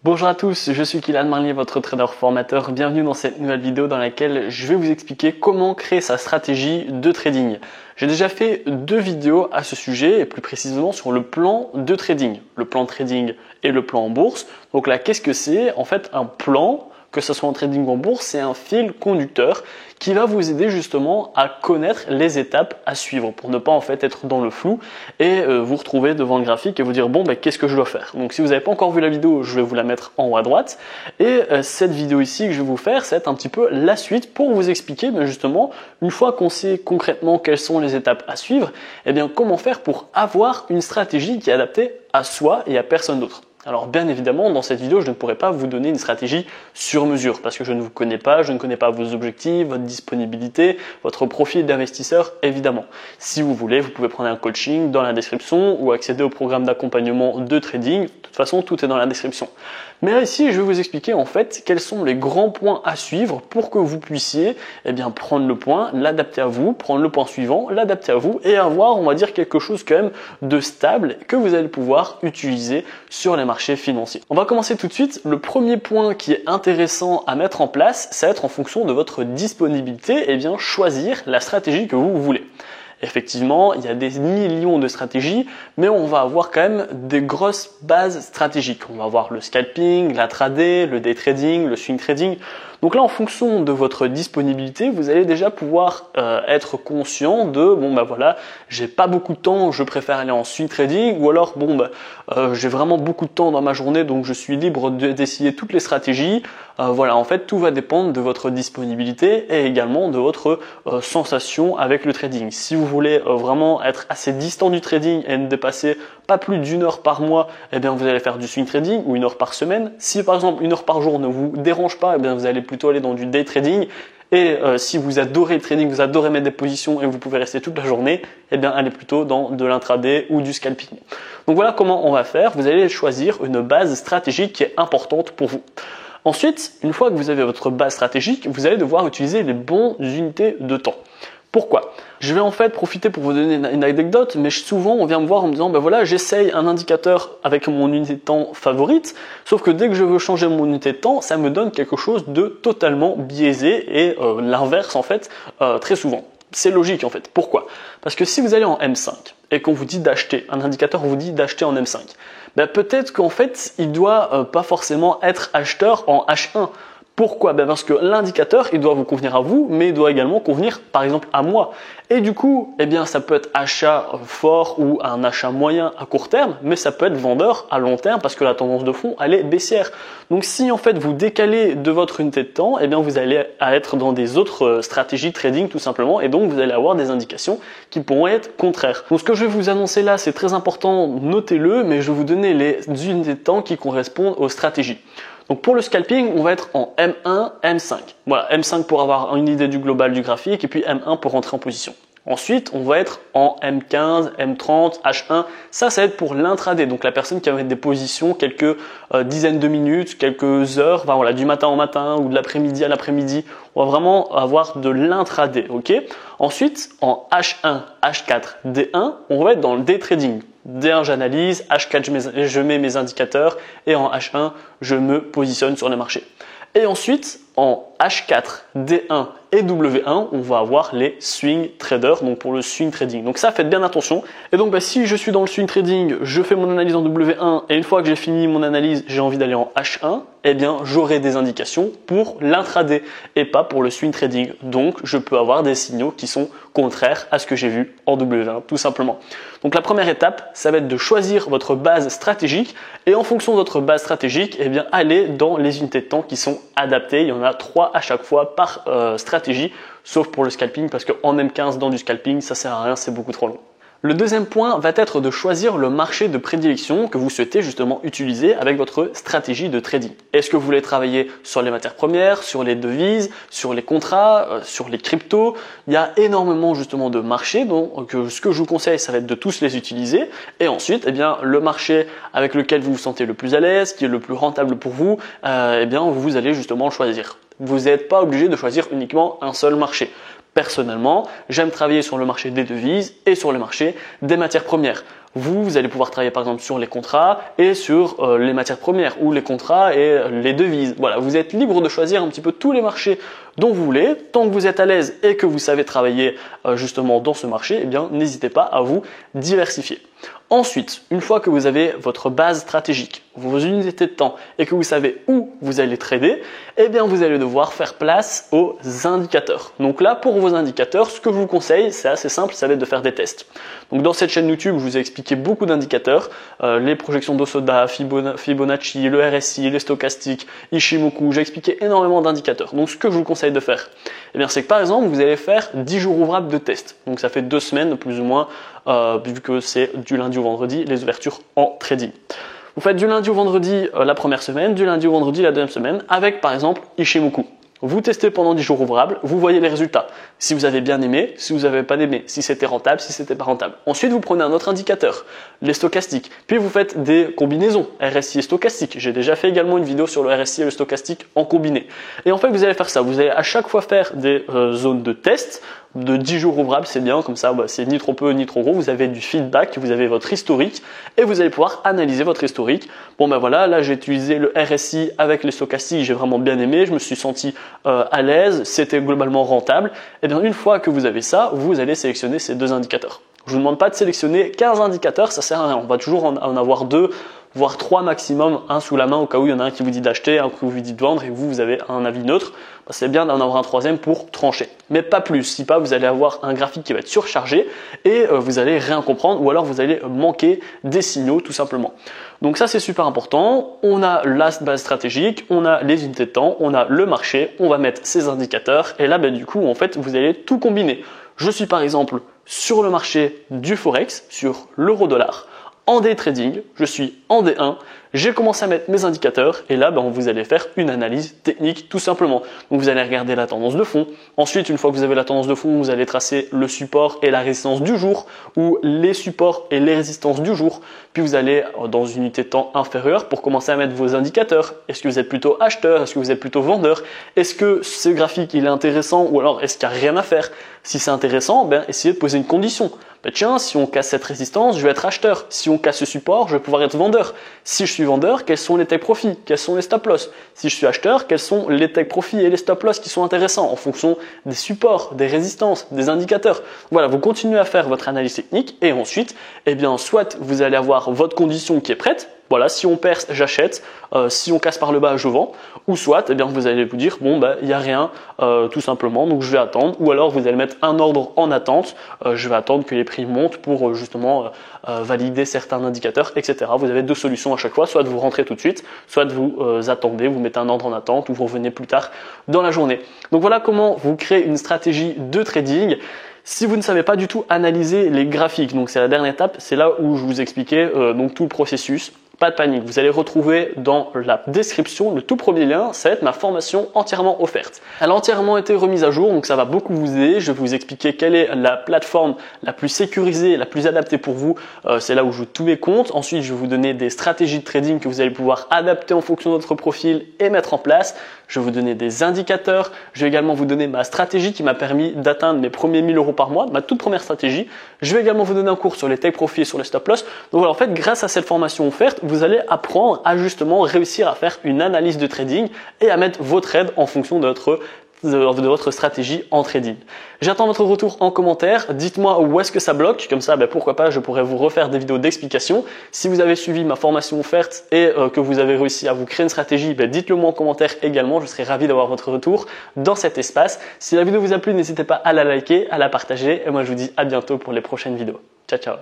Bonjour à tous, je suis Kylian Marlier, votre trader formateur. Bienvenue dans cette nouvelle vidéo dans laquelle je vais vous expliquer comment créer sa stratégie de trading. J'ai déjà fait 2 vidéos à ce sujet et plus précisément sur le plan de trading. Le plan de trading et le plan en bourse. Donc là, qu'est-ce que c'est? En fait, un plan, que ce soit en trading ou en bourse, c'est un fil conducteur qui va vous aider justement à connaître les étapes à suivre pour ne pas en fait être dans le flou et vous retrouver devant le graphique et vous dire bon qu'est-ce que je dois faire. Donc si vous n'avez pas encore vu la vidéo, je vais vous la mettre en haut à droite et cette vidéo ici que je vais vous faire, ça va être un petit peu la suite pour vous expliquer justement une fois qu'on sait concrètement quelles sont les étapes à suivre, et bien comment faire pour avoir une stratégie qui est adaptée à soi et à personne d'autre. Alors bien évidemment, dans cette vidéo, je ne pourrai pas vous donner une stratégie sur mesure parce que je ne vous connais pas, je ne connais pas vos objectifs, votre disponibilité, votre profil d'investisseur évidemment. Si vous voulez, vous pouvez prendre un coaching dans la description ou accéder au programme d'accompagnement de trading. De toute façon, tout est dans la description. Mais là, ici, je vais vous expliquer en fait quels sont les grands points à suivre pour que vous puissiez prendre le point, l'adapter à vous, prendre le point suivant, l'adapter à vous et avoir, on va dire, quelque chose quand même de stable que vous allez pouvoir utiliser sur les marchés financiers. On va commencer tout de suite. Le premier point qui est intéressant à mettre en place, ça va être en fonction de votre disponibilité, choisir la stratégie que vous voulez. Effectivement, il y a des millions de stratégies, mais on va avoir quand même des grosses bases stratégiques. On va avoir le scalping, l'intraday, le day trading, le swing trading. Donc là, en fonction de votre disponibilité, vous allez déjà pouvoir être conscient de j'ai pas beaucoup de temps, je préfère aller en swing trading, ou alors j'ai vraiment beaucoup de temps dans ma journée, donc je suis libre d'essayer toutes les stratégies. En fait, tout va dépendre de votre disponibilité et également de votre sensation avec le trading. Si vous voulez vraiment être assez distant du trading et ne dépasser pas plus d'1 heure par mois, vous allez faire du swing trading ou 1 heure par semaine. Si par exemple 1 heure par jour ne vous dérange pas, vous allez plutôt aller dans du day trading. Et si vous adorez le trading, vous adorez mettre des positions et vous pouvez rester toute la journée, allez plutôt dans de l'intraday ou du scalping. Donc voilà comment on va faire. Vous allez choisir une base stratégique qui est importante pour vous. Ensuite, une fois que vous avez votre base stratégique, vous allez devoir utiliser les bonnes unités de temps. Pourquoi? Je vais en fait profiter pour vous donner une anecdote, mais souvent on vient me voir en me disant j'essaye un indicateur avec mon unité de temps favorite, sauf que dès que je veux changer mon unité de temps, ça me donne quelque chose de totalement biaisé et l'inverse en fait très souvent. C'est logique en fait. Pourquoi? Parce que si vous allez en M5 et qu'on vous dit d'acheter, un indicateur vous dit d'acheter en M5, peut-être qu'en fait il doit pas forcément être acheteur en H1. Pourquoi? Parce que l'indicateur, il doit vous convenir à vous, mais il doit également convenir, par exemple, à moi. Et du coup, ça peut être achat fort ou un achat moyen à court terme, mais ça peut être vendeur à long terme parce que la tendance de fond, elle est baissière. Donc, si en fait vous décalez de votre unité de temps, vous allez être dans des autres stratégies de trading tout simplement, et donc vous allez avoir des indications qui pourront être contraires. Donc, ce que je vais vous annoncer là, c'est très important, notez-le, mais je vais vous donner les unités de temps qui correspondent aux stratégies. Donc pour le scalping, on va être en M1, M5. Voilà, M5 pour avoir une idée du global du graphique et puis M1 pour rentrer en position. Ensuite, on va être en M15, M30, H1. Ça va être pour l'intraday. Donc la personne qui va mettre des positions quelques dizaines de minutes, quelques heures, du matin au matin ou de l'après-midi à l'après-midi. On va vraiment avoir de l'intraday, ok? Ensuite, en H1, H4, D1, on va être dans le day trading. D1, j'analyse, H4, je mets mes indicateurs et en H1, je me positionne sur les marchés. Et ensuite, en H4, D1 et W1, on va avoir les swing traders, donc pour le swing trading. Donc ça, faites bien attention. Et donc si je suis dans le swing trading, je fais mon analyse en W1 et une fois que j'ai fini mon analyse, j'ai envie d'aller en H1, j'aurai des indications pour l'intraday et pas pour le swing trading. Donc je peux avoir des signaux qui sont contraires à ce que j'ai vu en W1 tout simplement. Donc la première étape, ça va être de choisir votre base stratégique et en fonction de votre base stratégique, allez dans les unités de temps qui sont adaptées. Il y en a 3 à chaque fois par stratégie, sauf pour le scalping parce qu'en M15 dans du scalping, ça sert à rien, c'est beaucoup trop long. Le deuxième point va être de choisir le marché de prédilection que vous souhaitez justement utiliser avec votre stratégie de trading. Est-ce que vous voulez travailler sur les matières premières, sur les devises, sur les contrats, sur les cryptos? Il y a énormément justement de marchés, donc ce que je vous conseille, ça va être de tous les utiliser. Et ensuite, le marché avec lequel vous vous sentez le plus à l'aise, qui est le plus rentable pour vous, vous allez justement le choisir. Vous n'êtes pas obligé de choisir uniquement un seul marché. Personnellement, j'aime travailler sur le marché des devises et sur le marché des matières premières. Vous allez pouvoir travailler par exemple sur les contrats et sur les matières premières ou les contrats et les devises. Voilà, vous êtes libre de choisir un petit peu tous les marchés dont vous voulez. Tant que vous êtes à l'aise et que vous savez travailler justement dans ce marché, eh bien n'hésitez pas à vous diversifier. Ensuite, une fois que vous avez votre base stratégique, vos unités de temps et que vous savez où vous allez trader, eh bien vous allez devoir faire place aux indicateurs. Donc là, pour vos indicateurs, ce que je vous conseille, c'est assez simple, ça va être de faire des tests. Donc dans cette chaîne YouTube, je vous ai expliqué beaucoup d'indicateurs, les projections d'Osoda, Fibonacci, le RSI, les stochastiques, Ishimoku, j'ai expliqué énormément d'indicateurs. Donc ce que je vous conseille de faire, eh bien c'est que par exemple, vous allez faire 10 jours ouvrables de tests. Donc ça fait 2 semaines plus ou moins, vu que c'est du lundi au vendredi, les ouvertures en trading. Vous faites du lundi au vendredi la première semaine, du lundi au vendredi la deuxième semaine, avec par exemple Ishimoku. Vous testez pendant 10 jours ouvrables, vous voyez les résultats. Si vous avez bien aimé, si vous n'avez pas aimé, si c'était rentable, si c'était pas rentable. Ensuite, vous prenez un autre indicateur, les stochastiques. Puis vous faites des combinaisons, RSI et stochastique. J'ai déjà fait également une vidéo sur le RSI et le stochastique en combiné. Et en fait, vous allez faire ça. Vous allez à chaque fois faire des zones de test de 10 jours ouvrables, c'est bien, comme ça, c'est ni trop peu ni trop gros. Vous avez du feedback, vous avez votre historique et vous allez pouvoir analyser votre historique. Bon ben voilà, là j'ai utilisé le RSI avec les stochastiques, j'ai vraiment bien aimé, je me suis senti à l'aise, c'était globalement rentable. Et bien une fois que vous avez ça, vous allez sélectionner ces 2 indicateurs. Je vous demande pas de sélectionner 15 indicateurs, ça sert à rien. On va toujours en avoir 2, voire 3 maximum, un sous la main au cas où il y en a un qui vous dit d'acheter, un qui vous dit de vendre et vous avez un avis neutre. C'est bien d'en avoir un troisième pour trancher, mais pas plus. Si pas, vous allez avoir un graphique qui va être surchargé et vous allez rien comprendre ou alors vous allez manquer des signaux tout simplement. Donc ça c'est super important. On a la base stratégique, on a les unités de temps, on a le marché, on va mettre ces indicateurs et là du coup en fait vous allez tout combiner. Je suis par exemple sur le marché du Forex, sur l'euro-dollar, en day trading, je suis en D1, j'ai commencé à mettre mes indicateurs et là vous allez faire une analyse technique tout simplement. Donc vous allez regarder la tendance de fond. Ensuite, une fois que vous avez la tendance de fond, vous allez tracer le support et la résistance du jour ou les supports et les résistances du jour. Puis vous allez dans une unité de temps inférieure pour commencer à mettre vos indicateurs. Est-ce que vous êtes plutôt acheteur? Est-ce que vous êtes plutôt vendeur? Est-ce que ce graphique il est intéressant ou alors est-ce qu'il n'y a rien à faire? Si c'est intéressant, essayez de poser une condition. Tiens, si on casse cette résistance, je vais être acheteur. Si on casse ce support, je vais pouvoir être vendeur. Si je suis vendeur, quels sont les take profits? Quels sont les stop loss? Si je suis acheteur, quels sont les take profits et les stop loss qui sont intéressants en fonction des supports, des résistances, des indicateurs? Voilà, vous continuez à faire votre analyse technique et ensuite, soit vous allez avoir votre condition qui est prête. Voilà, si on perce, j'achète. Si on casse par le bas, je vends. Ou soit, vous allez vous dire, il n'y a rien, tout simplement, donc je vais attendre. Ou alors, vous allez mettre un ordre en attente. Je vais attendre que les prix montent pour justement valider certains indicateurs, etc. Vous avez 2 solutions à chaque fois. Soit vous rentrez tout de suite, soit vous attendez, vous mettez un ordre en attente ou vous revenez plus tard dans la journée. Donc voilà comment vous créez une stratégie de trading. Si vous ne savez pas du tout analyser les graphiques, donc c'est la dernière étape, c'est là où je vous expliquais donc tout le processus. Pas de panique, vous allez retrouver dans la description le tout premier lien, ça va être ma formation entièrement offerte. Elle a entièrement été remise à jour, donc ça va beaucoup vous aider. Je vais vous expliquer quelle est la plateforme la plus sécurisée, la plus adaptée pour vous. C'est là où je joue tous mes comptes. Ensuite, je vais vous donner des stratégies de trading que vous allez pouvoir adapter en fonction de votre profil et mettre en place. Je vais vous donner des indicateurs. Je vais également vous donner ma stratégie qui m'a permis d'atteindre mes premiers 1000 € par mois, ma toute première stratégie. Je vais également vous donner un cours sur les take profits et sur les stop loss. Donc voilà, en fait, grâce à cette formation offerte, vous allez apprendre à justement réussir à faire une analyse de trading et à mettre vos trades en fonction de votre stratégie en trading. J'attends votre retour en commentaire. Dites-moi où est-ce que ça bloque. Comme ça, pourquoi pas, je pourrais vous refaire des vidéos d'explication. Si vous avez suivi ma formation offerte et que vous avez réussi à vous créer une stratégie, dites-le moi en commentaire également. Je serai ravi d'avoir votre retour dans cet espace. Si la vidéo vous a plu, n'hésitez pas à la liker, à la partager. Et moi, je vous dis à bientôt pour les prochaines vidéos. Ciao, ciao.